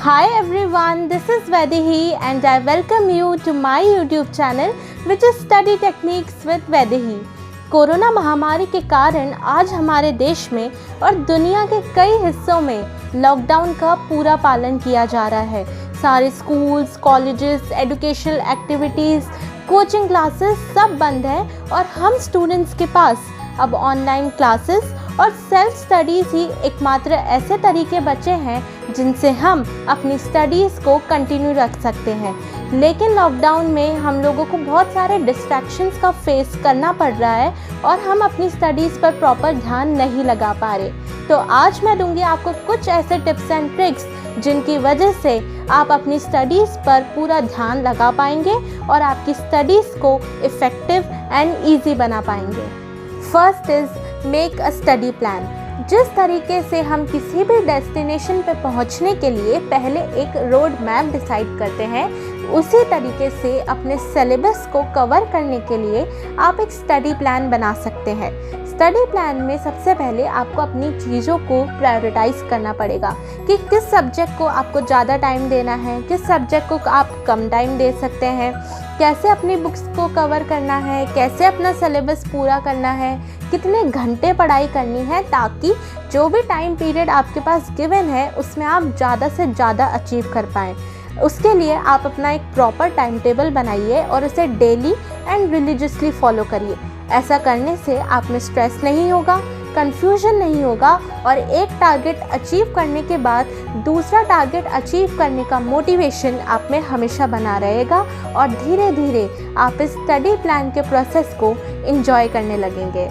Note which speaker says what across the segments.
Speaker 1: Hi everyone, this is Vaidehi and I welcome you to my YouTube channel which is Study Techniques with Vaidehi। Corona महामारी के कारण आज हमारे देश में और दुनिया के कई हिस्सों में लॉकडाउन का पूरा पालन किया जा रहा है। सारे schools, colleges, educational activities, coaching classes सब बंद है और हम स्टूडेंट्स के पास अब ऑनलाइन क्लासेस और सेल्फ स्टडीज़ ही एकमात्र ऐसे तरीके बचे हैं जिनसे हम अपनी स्टडीज़ को कंटिन्यू रख सकते हैं। लेकिन लॉकडाउन में हम लोगों को बहुत सारे डिस्ट्रैक्शंस का फेस करना पड़ रहा है और हम अपनी स्टडीज़ पर प्रॉपर ध्यान नहीं लगा पा रहे। तो आज मैं दूंगी आपको कुछ ऐसे टिप्स एंड ट्रिक्स जिनकी वजह से आप अपनी स्टडीज़ पर पूरा ध्यान लगा पाएंगे और आपकी स्टडीज़ को इफ़ेक्टिव एंड ईजी बना पाएंगे। First is make a study plan. जिस तरीके से हम किसी भी डेस्टिनेशन पे पहुंचने के लिए पहले एक रोड मैप डिसाइड करते हैं, उसी तरीके से अपने सिलेबस को कवर करने के लिए आप एक स्टडी प्लान बना सकते हैं। स्टडी प्लान में सबसे पहले आपको अपनी चीज़ों को प्रायोरिटाइज़ करना पड़ेगा कि किस सब्जेक्ट को आपको ज़्यादा टाइम देना है, किस सब्जेक्ट को आप कम टाइम दे सकते हैं, कैसे अपनी बुक्स को कवर करना है, कैसे अपना सिलेबस पूरा करना है, कितने घंटे पढ़ाई करनी है, ताकि जो भी टाइम पीरियड आपके पास गिवन है उसमें आप ज़्यादा से ज़्यादा अचीव कर पाएँ। उसके लिए आप अपना एक प्रॉपर टाइम टेबल बनाइए और उसे डेली एंड रिलीजियसली फॉलो करिए। ऐसा करने से आप में स्ट्रेस नहीं होगा, कन्फ्यूजन नहीं होगा और एक टारगेट अचीव करने के बाद दूसरा टारगेट अचीव करने का मोटिवेशन आप में हमेशा बना रहेगा और धीरे धीरे आप इस स्टडी प्लान के प्रोसेस को एंजॉय करने लगेंगे।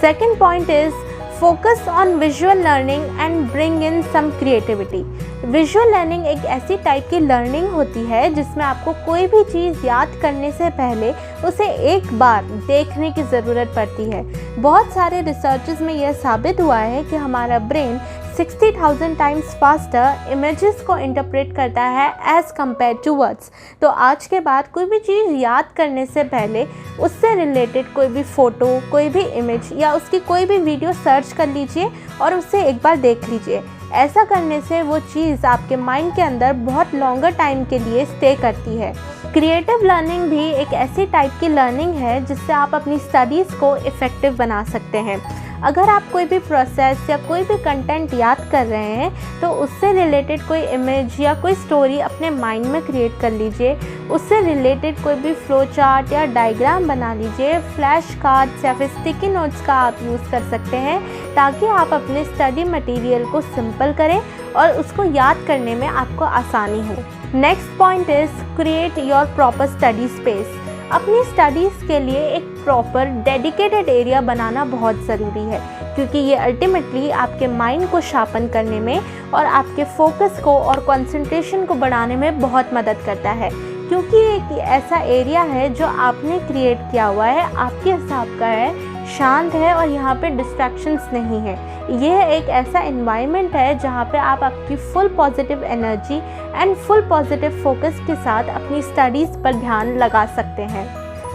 Speaker 1: Second point is focus on visual learning and bring in some creativity. Visual learning एक ऐसी टाइप की लर्निंग होती है जिसमें आपको कोई भी चीज़ याद करने से पहले उसे एक बार देखने की ज़रूरत पड़ती है। बहुत सारे रिसर्चेस में यह साबित हुआ है कि हमारा ब्रेन 60,000 टाइम्स फास्टर इमेजेस को इंटरप्रेट करता है एज़ कम्पेयर टू वर्ड्स। तो आज के बाद कोई भी चीज़ याद करने से पहले उससे रिलेटेड कोई भी फ़ोटो, कोई भी इमेज या उसकी कोई भी वीडियो सर्च कर लीजिए और उसे एक बार देख लीजिए। ऐसा करने से वो चीज़ आपके माइंड के अंदर बहुत लॉन्गर टाइम के लिए स्टे करती है। क्रिएटिव लर्निंग भी एक ऐसी टाइप की लर्निंग है जिससे आप अपनी स्टडीज़ को इफ़ेक्टिव बना सकते हैं। अगर आप कोई भी प्रोसेस या कोई भी कंटेंट याद कर रहे हैं तो उससे रिलेटेड कोई इमेज या कोई स्टोरी अपने माइंड में क्रिएट कर लीजिए। उससे रिलेटेड कोई भी फ्लो चार्ट या डायग्राम बना लीजिए। फ्लैश कार्ड्स या फिर स्टिकी नोट्स का आप यूज़ कर सकते हैं ताकि आप अपने स्टडी मटेरियल को सिंपल करें और उसको याद करने में आपको आसानी हो। Next point is create your proper study space. अपनी स्टडीज़ के लिए एक प्रॉपर डेडिकेटेड एरिया बनाना बहुत ज़रूरी है, क्योंकि ये अल्टीमेटली आपके माइंड को शार्पन करने में और आपके फोकस को और कंसंट्रेशन को बढ़ाने में बहुत मदद करता है। क्योंकि एक ऐसा एरिया है जो आपने क्रिएट किया हुआ है, आपके हिसाब का है, शांत है और यहाँ पे डिस्ट्रैक्शंस नहीं है। यह एक ऐसा एनवायरनमेंट है जहाँ पे आप आपकी full positive energy and full positive focus के साथ अपनी स्टडीज़ पर ध्यान लगा सकते हैं।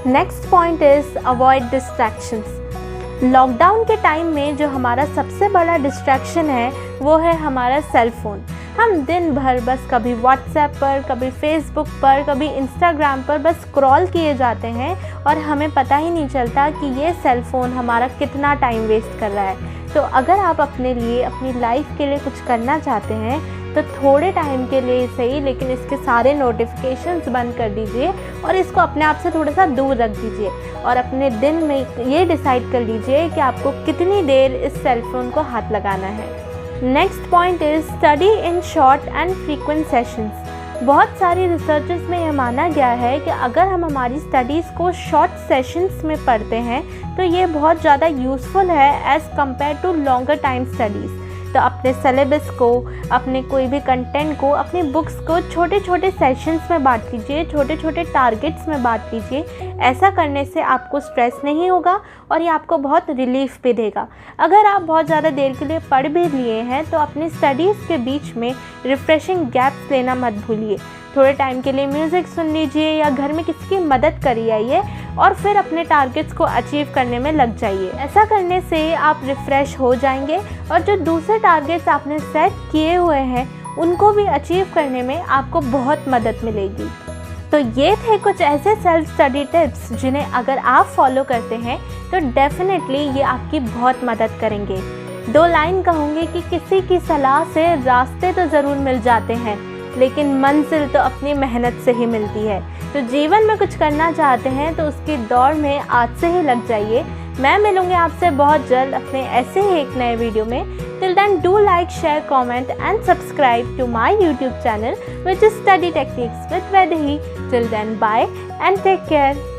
Speaker 1: Next point is avoid distractions. Lockdown के टाइम में जो हमारा सबसे बड़ा डिस्ट्रैक्शन है वो है हमारा सेल फ़ोन। हम दिन भर बस कभी व्हाट्सएप पर, कभी फेसबुक पर, कभी इंस्टाग्राम पर बस स्क्रॉल किए जाते हैं और हमें पता ही नहीं चलता कि ये सेल फ़ोन हमारा कितना टाइम वेस्ट कर रहा है। तो अगर आप अपने लिए, अपनी लाइफ के लिए कुछ करना चाहते हैं तो थोड़े टाइम के लिए सही, लेकिन इसके सारे नोटिफिकेशंस बंद कर दीजिए और इसको अपने आप से थोड़ा सा दूर रख दीजिए और अपने दिन में ये डिसाइड कर लीजिए कि आपको कितनी देर इस सेल फ़ोन को हाथ लगाना है। Next point is study in short and frequent sessions. बहुत सारी रिसर्चेस में यह माना गया है कि अगर हम हमारी स्टडीज़ को शॉर्ट सेशंस में पढ़ते हैं तो ये बहुत ज़्यादा यूज़फुल है as compared to longer time studies. तो अपने सिलेबस को, अपने कोई भी कंटेंट को, अपनी बुक्स को छोटे छोटे सेशंस में बांट लीजिए, छोटे छोटे टारगेट्स में बांट लीजिए। ऐसा करने से आपको स्ट्रेस नहीं होगा और ये आपको बहुत रिलीफ भी देगा। अगर आप बहुत ज़्यादा देर के लिए पढ़ भी लिए हैं तो अपनी स्टडीज़ के बीच में रिफ़्रेशिंग गैप्स लेना मत भूलिए। थोड़े टाइम के लिए म्यूज़िक सुन लीजिए या घर में किसी की मदद करिए आइए और फिर अपने टारगेट्स को अचीव करने में लग जाइए। ऐसा करने से आप रिफ़्रेश हो जाएंगे और जो दूसरे टारगेट्स आपने सेट किए हुए हैं उनको भी अचीव करने में आपको बहुत मदद मिलेगी। तो ये थे कुछ ऐसे सेल्फ स्टडी टिप्स जिन्हें अगर आप फॉलो करते हैं तो डेफिनेटली ये आपकी बहुत मदद करेंगे। 2 लाइन कहूँगी कि किसी की सलाह से रास्ते तो ज़रूर मिल जाते हैं, लेकिन मंजिल तो अपनी मेहनत से ही मिलती है। तो जीवन में कुछ करना चाहते हैं तो उसकी दौड़ में आज से ही लग जाइए। मैं मिलूँगी आपसे बहुत जल्द अपने ऐसे ही एक नए वीडियो में। Till then, do like, share, comment and subscribe to my YouTube channel which is Study Techniques with Vaidehi. Till then, bye and take care.